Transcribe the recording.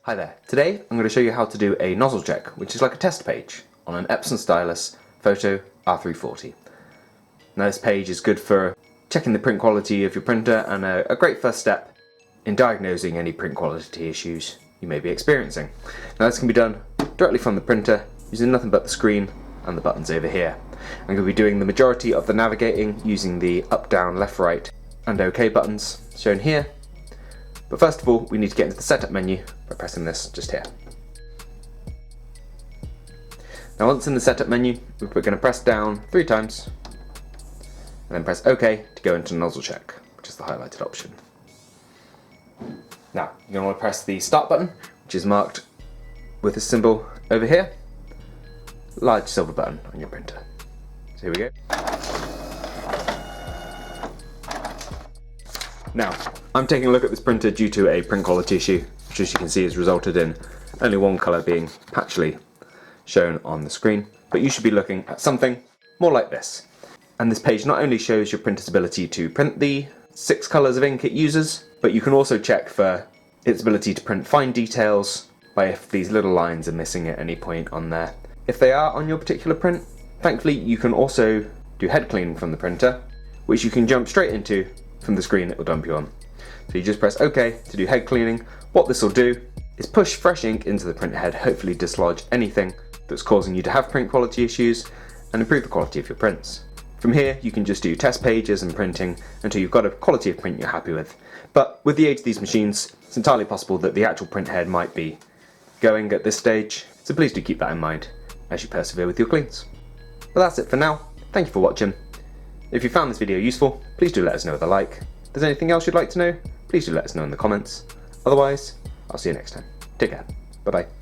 Hi there. Today I'm going to show you how to do a nozzle check, which is like a test page on an Epson Stylus Photo R340. Now this page is good for checking the print quality of your printer and a great first step in diagnosing any print quality issues you may be experiencing. Now this can be done directly from the printer using nothing but the screen and the buttons over here. I'm going to be doing the majority of the navigating using the up, down, left, right and OK buttons shown here. But first of all, we need to get into the setup menu by pressing this just here. Now once in the setup menu, we're going to press down 3 times and then press OK to go into nozzle check, which is the highlighted option. Now you're going to want to press the start button, which is marked with this symbol over here, large silver button on your printer. So here we go. Now, I'm taking a look at this printer due to a print quality issue, which as you can see has resulted in only one colour being patchily shown on the screen, but you should be looking at something more like this. And this page not only shows your printer's ability to print the 6 colours of ink it uses, but you can also check for its ability to print fine details by if these little lines are missing at any point on there. If they are on your particular print, thankfully you can also do head cleaning from the printer, which you can jump straight into from the screen it will dump you on. So you just press OK to do head cleaning. What this will do is push fresh ink into the print head, hopefully dislodge anything that's causing you to have print quality issues and improve the quality of your prints. From here you can just do test pages and printing until you've got a quality of print you're happy with. But with the age of these machines, it's entirely possible that the actual print head might be going at this stage, so please do keep that in mind as you persevere with your cleans. But that's it for now. Thank you for watching. If you found this video useful, please do let us know with a like. If there's anything else you'd like to know, please do let us know in the comments. Otherwise, I'll see you next time. Take care. Bye bye.